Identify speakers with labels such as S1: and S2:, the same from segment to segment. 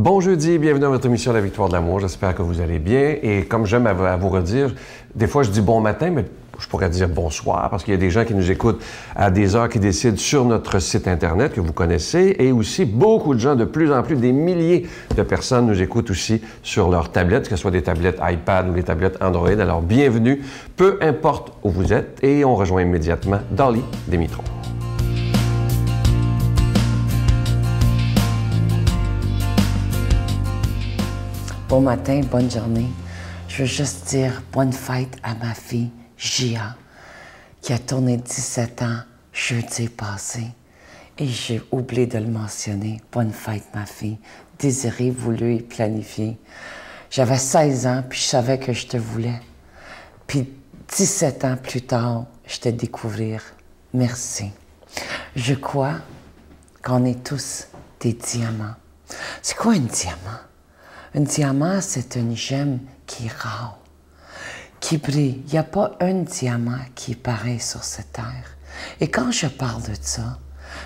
S1: Bon jeudi, bienvenue dans votre émission La Victoire de l'amour. J'espère que vous allez bien. Et comme j'aime à vous redire, des fois je dis bon matin, mais je pourrais dire bonsoir parce qu'il y a des gens qui nous écoutent à des heures qui décident sur notre site Internet que vous connaissez et aussi beaucoup de gens, de plus en plus, des milliers de personnes nous écoutent aussi sur leurs tablettes, que ce soit des tablettes iPad ou des tablettes Android. Alors bienvenue, peu importe où vous êtes et on rejoint immédiatement Dolly Démitron.
S2: Bon matin, bonne journée. Je veux juste dire bonne fête à ma fille, Gia, qui a tourné 17 ans jeudi passé. Et j'ai oublié de le mentionner. Bonne fête, ma fille. Désirée, voulue et planifiée. J'avais 16 ans, puis je savais que je te voulais. Puis 17 ans plus tard, je te découvrir. Merci. Je crois qu'on est tous des diamants. C'est quoi un diamant? Un diamant, c'est une gemme qui est rare, qui brille. Il n'y a pas un diamant qui est pareil sur cette terre. Et quand je parle de ça,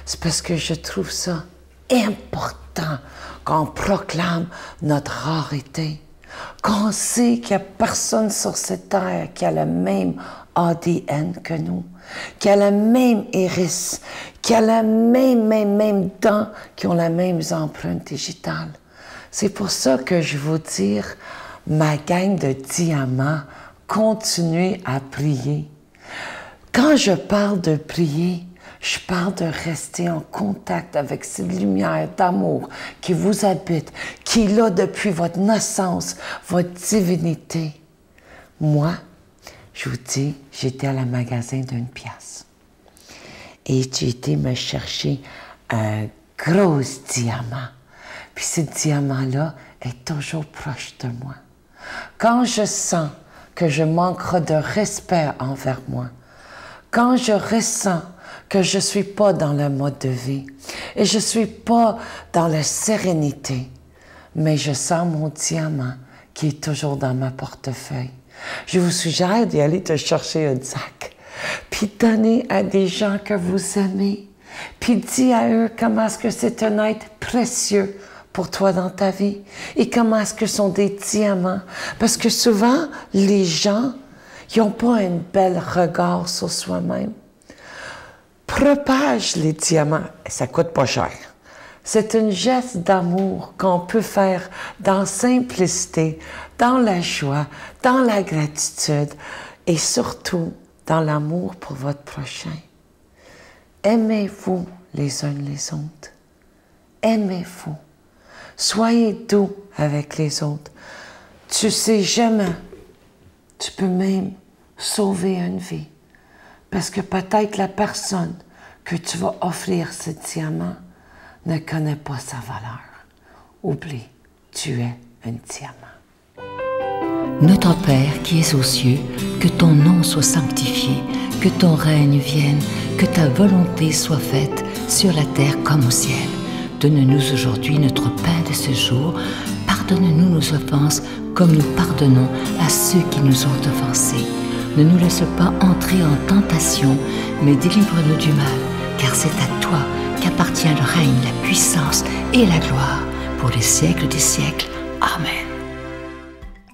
S2: c'est parce que je trouve ça important qu'on proclame notre rareté, qu'on sait qu'il n'y a personne sur cette terre qui a le même ADN que nous, qui a la même iris, qui a la même dents, qui ont la même empreinte digitale. C'est pour ça que je veux dire, ma gang de diamants, continuez à prier. Quand je parle de prier, je parle de rester en contact avec cette lumière d'amour qui vous habite, qui est là depuis votre naissance, votre divinité. Moi, je vous dis, j'étais à la magasin d'1 pièce. Et j'ai été me chercher un gros diamant. Puis ce diamant-là est toujours proche de moi. Quand je sens que je manquerai de respect envers moi, quand je ressens que je ne suis pas dans le mode de vie et je ne suis pas dans la sérénité, mais je sens mon diamant qui est toujours dans ma portefeuille. Je vous suggère d'y aller te chercher un sac, puis donner à des gens que vous aimez, puis dis à eux comment est-ce que c'est un être précieux pour toi dans ta vie et comment est-ce que sont des diamants. Parce que souvent, les gens, ils n'ont pas un bel regard sur soi-même. Propage les diamants, ça coûte pas cher. C'est un geste d'amour qu'on peut faire dans simplicité, dans la joie, dans la gratitude et surtout dans l'amour pour votre prochain. Aimez-vous les uns les autres. Aimez-vous. Soyez doux avec les autres. Tu sais jamais, tu peux même sauver une vie. Parce que peut-être la personne que tu vas offrir ce diamant ne connaît pas sa valeur. Oublie, tu es un diamant.
S3: Notre Père qui es aux cieux, que ton nom soit sanctifié, que ton règne vienne, que ta volonté soit faite sur la terre comme au ciel. Donne-nous aujourd'hui notre pain de ce jour. Pardonne-nous nos offenses comme nous pardonnons à ceux qui nous ont offensés. Ne nous laisse pas entrer en tentation, mais délivre-nous du mal, car c'est à toi qu'appartient le règne, la puissance et la gloire pour les siècles des siècles. Amen.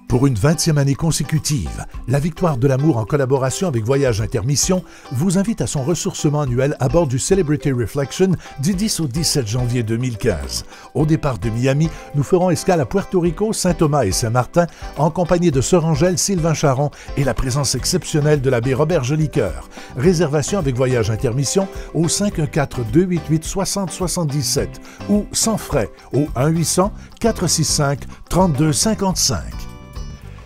S4: Pour une 20e année consécutive, la Victoire de l'amour en collaboration avec Voyage Intermission vous invite à son ressourcement annuel à bord du Celebrity Reflection du 10 au 17 janvier 2015. Au départ de Miami, nous ferons escale à Puerto Rico, Saint-Thomas et Saint-Martin en compagnie de Sœur Angèle, Sylvain Charon et la présence exceptionnelle de l'abbé Robert Jolicoeur. Réservation avec Voyage Intermission au 514-288-6077 ou sans frais au 1-800-465-3255.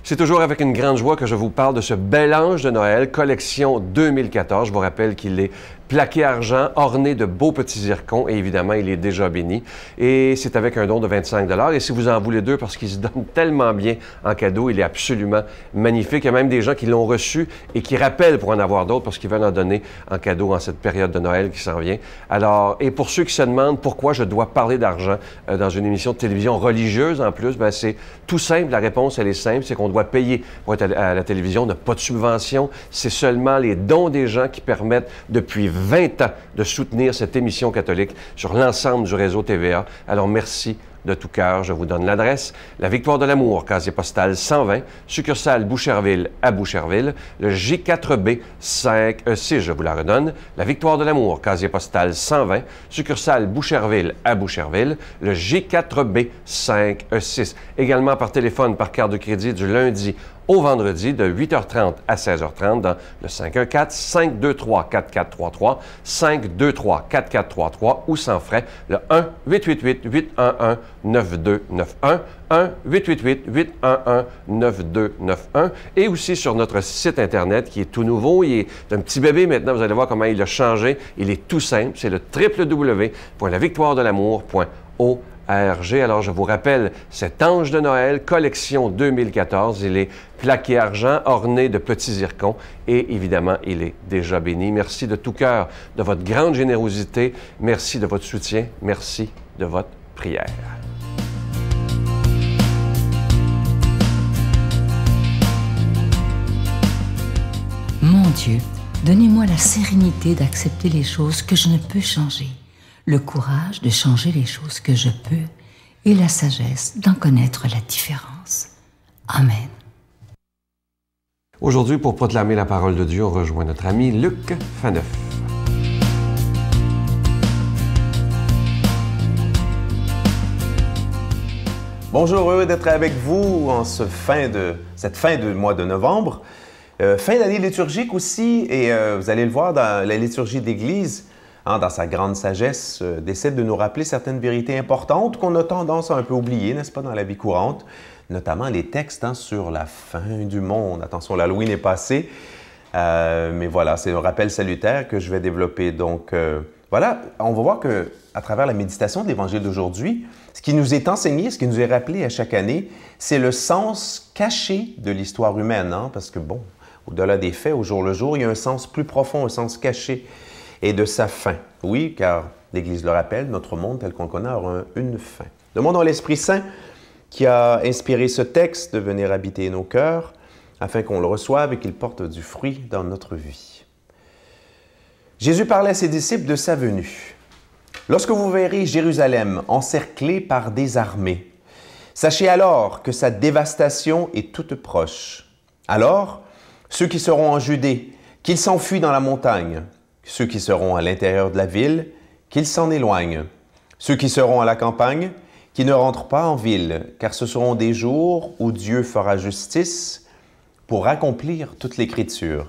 S1: C'est toujours avec une grande joie que je vous parle de ce bel ange de Noël, collection 2014. Je vous rappelle qu'il est plaqué argent, orné de beaux petits zircons et évidemment, il est déjà béni. Et c'est avec un don de 25 $. Et si vous en voulez deux, parce qu'il se donne tellement bien en cadeau, il est absolument magnifique. Il y a même des gens qui l'ont reçu et qui rappellent pour en avoir d'autres parce qu'ils veulent en donner en cadeau en cette période de Noël qui s'en vient. Alors, et pour ceux qui se demandent pourquoi je dois parler d'argent dans une émission de télévision religieuse en plus, ben c'est tout simple. La réponse, elle est simple, c'est qu'on doit payer pour être à la télévision. On n'a pas de subvention. C'est seulement les dons des gens qui permettent depuis 20 ans de soutenir cette émission catholique sur l'ensemble du réseau TVA. Alors, merci de tout cœur. Je vous donne l'adresse. La Victoire de l'Amour, casier postal 120, succursale Boucherville à Boucherville. Le J4B 5E6, je vous la redonne. La Victoire de l'Amour, casier postal 120, succursale Boucherville à Boucherville. Le J4B 5E6. Également par téléphone, par carte de crédit du lundi au vendredi de 8h30 à 16h30 dans le 514-523-4433, 523-4433 ou sans frais le 1-888-811-9291, 1-888-811-9291 et aussi sur notre site Internet qui est tout nouveau. Il est un petit bébé maintenant, vous allez voir comment il a changé. Il est tout simple, c'est le www.lavictoiredelamour.org. Alors, je vous rappelle, cet Ange de Noël, collection 2014, il est plaqué argent, orné de petits zircons et évidemment, il est déjà béni. Merci de tout cœur de votre grande générosité. Merci de votre soutien. Merci de votre prière.
S3: Mon Dieu, donnez-moi la sérénité d'accepter les choses que je ne peux changer, le courage de changer les choses que je peux et la sagesse d'en connaître la différence. Amen.
S1: Aujourd'hui, pour proclamer la parole de Dieu, on rejoint notre ami Luc Faneuf.
S5: Bonjour, heureux d'être avec vous en cette fin de mois de novembre. Fin d'année liturgique aussi, et vous allez le voir dans la liturgie d'Église, dans sa grande sagesse, décide de nous rappeler certaines vérités importantes qu'on a tendance à un peu oublier, n'est-ce pas, dans la vie courante, notamment les textes sur la fin du monde. Attention, l'Halloween est passé, mais voilà, c'est un rappel salutaire que je vais développer. Donc, voilà, on va voir qu'à travers la méditation de l'Évangile d'aujourd'hui, ce qui nous est enseigné, ce qui nous est rappelé à chaque année, c'est le sens caché de l'histoire humaine, parce que, bon, au-delà des faits, au jour le jour, il y a un sens plus profond, un sens caché et de sa fin. Oui, car l'Église le rappelle, notre monde tel qu'on le connaît aura une fin. Demandons à l'Esprit Saint qui a inspiré ce texte de venir habiter nos cœurs afin qu'on le reçoive et qu'il porte du fruit dans notre vie. Jésus parlait à ses disciples de sa venue. « Lorsque vous verrez Jérusalem encerclée par des armées, sachez alors que sa dévastation est toute proche. Alors, ceux qui seront en Judée, qu'ils s'enfuient dans la montagne. Ceux qui seront à l'intérieur de la ville, qu'ils s'en éloignent. Ceux qui seront à la campagne, qui ne rentrent pas en ville, car ce seront des jours où Dieu fera justice pour accomplir toute l'Écriture.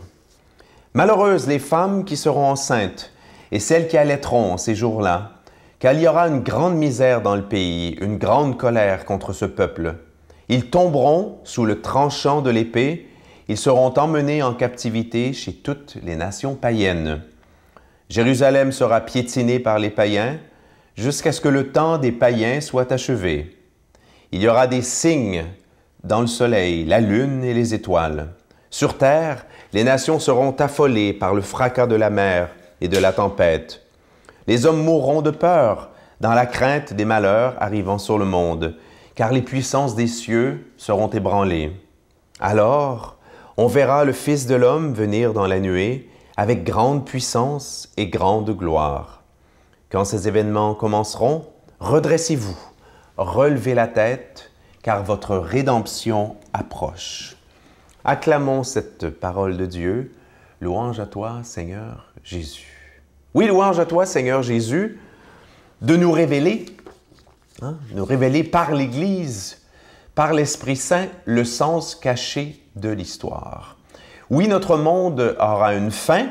S5: Malheureuses les femmes qui seront enceintes et celles qui allaiteront en ces jours-là, car il y aura une grande misère dans le pays, une grande colère contre ce peuple. Ils tomberont sous le tranchant de l'épée, ils seront emmenés en captivité chez toutes les nations païennes. Jérusalem sera piétinée par les païens jusqu'à ce que le temps des païens soit achevé. Il y aura des signes dans le soleil, la lune et les étoiles. Sur terre, les nations seront affolées par le fracas de la mer et de la tempête. Les hommes mourront de peur dans la crainte des malheurs arrivant sur le monde, car les puissances des cieux seront ébranlées. Alors, on verra le Fils de l'homme venir dans la nuée avec grande puissance et grande gloire. Quand ces événements commenceront, redressez-vous, relevez la tête, car votre rédemption approche. Acclamons cette parole de Dieu. Louange à toi, Seigneur Jésus. Oui, louange à toi, Seigneur Jésus, de nous révéler par l'Église, par l'Esprit Saint, le sens caché de l'histoire. Oui, notre monde aura une fin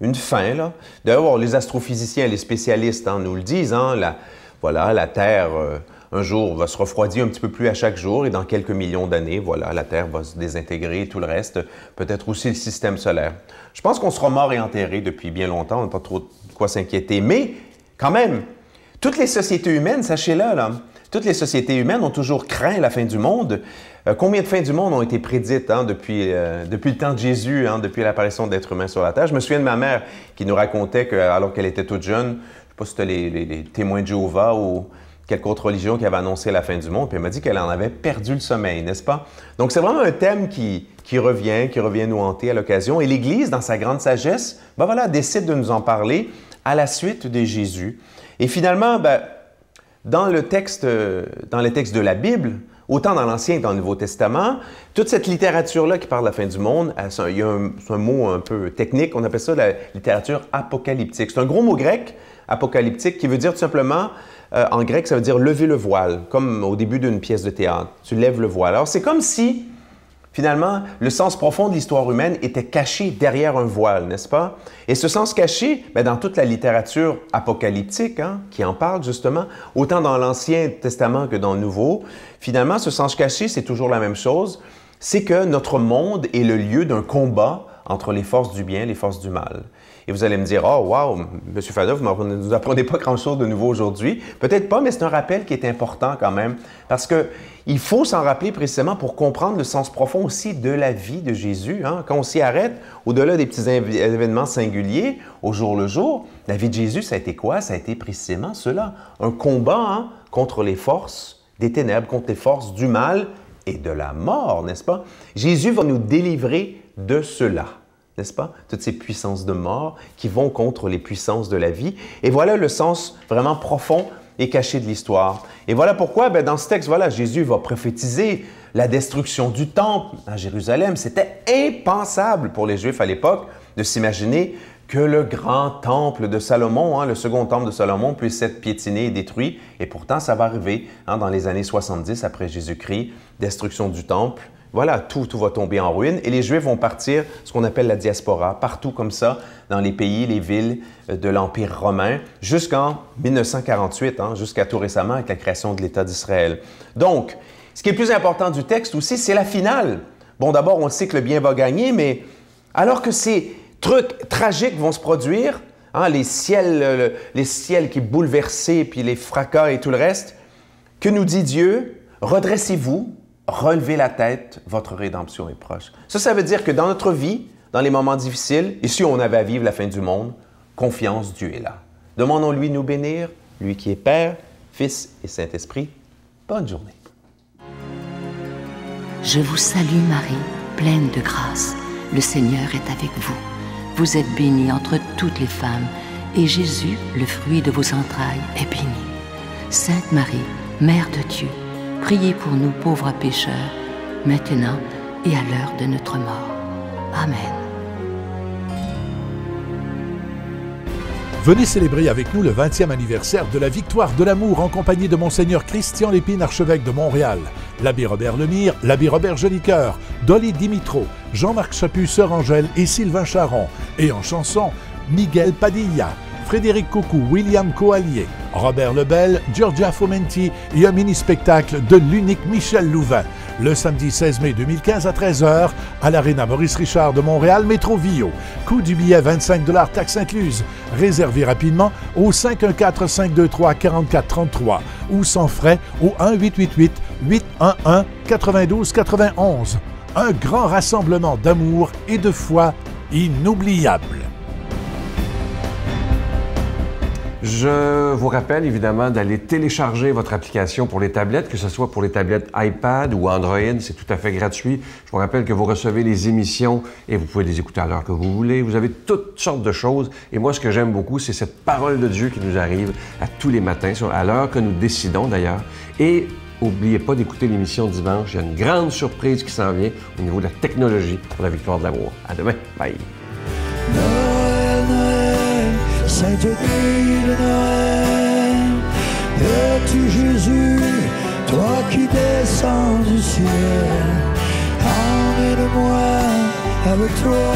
S5: là. D'ailleurs, les astrophysiciens et les spécialistes nous le disent, la Terre, un jour, va se refroidir un petit peu plus à chaque jour et dans quelques millions d'années, la Terre va se désintégrer et tout le reste, peut-être aussi le système solaire. Je pense qu'on sera mort et enterré depuis bien longtemps, on n'a pas trop de quoi s'inquiéter, mais quand même, toutes les sociétés humaines, sachez-le, toutes les sociétés humaines ont toujours craint la fin du monde. Combien de fins du monde ont été prédites depuis le temps de Jésus, depuis l'apparition d'êtres humains sur la Terre? Je me souviens de ma mère qui nous racontait qu'alors qu'elle était toute jeune, je ne sais pas si c'était les témoins de Jéhovah ou quelque autre religion qui avait annoncé la fin du monde, puis elle m'a dit qu'elle en avait perdu le sommeil, n'est-ce pas? Donc c'est vraiment un thème qui revient nous hanter à l'occasion. Et l'Église, dans sa grande sagesse, décide de nous en parler à la suite de Jésus. Et finalement, dans les textes de la Bible, autant dans l'Ancien que dans le Nouveau Testament, toute cette littérature-là qui parle de la fin du monde, il y a un mot un peu technique, on appelle ça la littérature apocalyptique. C'est un gros mot grec, apocalyptique, qui veut dire tout simplement, en grec, ça veut dire lever le voile, comme au début d'une pièce de théâtre. Tu lèves le voile. Alors, c'est comme si, finalement, le sens profond de l'histoire humaine était caché derrière un voile, n'est-ce pas? Et ce sens caché, bien, dans toute la littérature apocalyptique, qui en parle justement, autant dans l'Ancien Testament que dans le Nouveau, finalement, ce sens caché, c'est toujours la même chose. C'est que notre monde est le lieu d'un combat entre les forces du bien et les forces du mal. Et vous allez me dire, « Oh, wow, M. Fada, vous ne nous apprenez pas grand-chose de nouveau aujourd'hui. » Peut-être pas, mais c'est un rappel qui est important quand même, parce qu'il faut s'en rappeler précisément pour comprendre le sens profond aussi de la vie de Jésus. Quand on s'y arrête, au-delà des petits événements singuliers, au jour le jour, la vie de Jésus, ça a été quoi? Ça a été précisément cela, un combat contre les forces des ténèbres, contre les forces du mal et de la mort, n'est-ce pas? Jésus va nous délivrer de cela. N'est-ce pas? Toutes ces puissances de mort qui vont contre les puissances de la vie. Et voilà le sens vraiment profond et caché de l'histoire. Et voilà pourquoi, dans ce texte, voilà, Jésus va prophétiser la destruction du temple à Jérusalem. C'était impensable pour les Juifs à l'époque de s'imaginer que le grand temple de Salomon, le second temple de Salomon, puisse être piétiné et détruit. Et pourtant, ça va arriver dans les années 70 après Jésus-Christ, destruction du temple. Voilà, tout va tomber en ruine et les Juifs vont partir, ce qu'on appelle la diaspora, partout comme ça, dans les pays, les villes de l'Empire romain, jusqu'en 1948, jusqu'à tout récemment avec la création de l'État d'Israël. Donc, ce qui est le plus important du texte aussi, c'est la finale. Bon, d'abord, on sait que le bien va gagner, mais alors que ces trucs tragiques vont se produire, les ciels qui bouleversés, puis les fracas et tout le reste, que nous dit Dieu? Redressez-vous. Relevez la tête, votre rédemption est proche. Ça veut dire que dans notre vie, dans les moments difficiles, et si on avait à vivre la fin du monde, confiance, Dieu est là. Demandons-lui de nous bénir, lui qui est Père, Fils et Saint-Esprit. Bonne journée.
S3: Je vous salue Marie, pleine de grâce. Le Seigneur est avec vous. Vous êtes bénie entre toutes les femmes, et Jésus, le fruit de vos entrailles, est béni. Sainte Marie, Mère de Dieu, priez pour nous pauvres pécheurs, maintenant et à l'heure de notre mort. Amen.
S4: Venez célébrer avec nous le 20e anniversaire de la victoire de l'amour en compagnie de Monseigneur Christian Lépine, archevêque de Montréal, l'abbé Robert Lemire, l'abbé Robert Jolicoeur, Dolly Dimitro, Jean-Marc Chaput, Sœur Angèle et Sylvain Charon, et en chanson, Miguel Padilla, Frédéric Coucou, William Coallier, Robert Lebel, Giorgia Fomenti et un mini-spectacle de l'unique Michel Louvain, le samedi 16 mai 2015 à 13h à l'Arena Maurice Richard de Montréal, Métro Vio. Coût du billet 25 $, taxes incluses. Réservez rapidement au 514-523-4433 ou sans frais au 1-888-811-9291. Un grand rassemblement d'amour et de foi inoubliable.
S1: Je vous rappelle évidemment d'aller télécharger votre application pour les tablettes, que ce soit pour les tablettes iPad ou Android, c'est tout à fait gratuit. Je vous rappelle que vous recevez les émissions et vous pouvez les écouter à l'heure que vous voulez. Vous avez toutes sortes de choses. Et moi, ce que j'aime beaucoup, c'est cette parole de Dieu qui nous arrive à tous les matins, à l'heure que nous décidons d'ailleurs. Et n'oubliez pas d'écouter l'émission dimanche. Il y a une grande surprise qui s'en vient au niveau de la technologie pour la victoire de l'amour. À demain. Bye.
S6: Sainte nuit de Noël, es-tu Jésus, toi qui descends du ciel? Emmène-moi avec toi,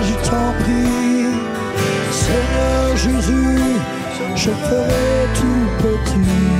S6: je t'en prie. Seigneur Jésus, je ferai tout petit.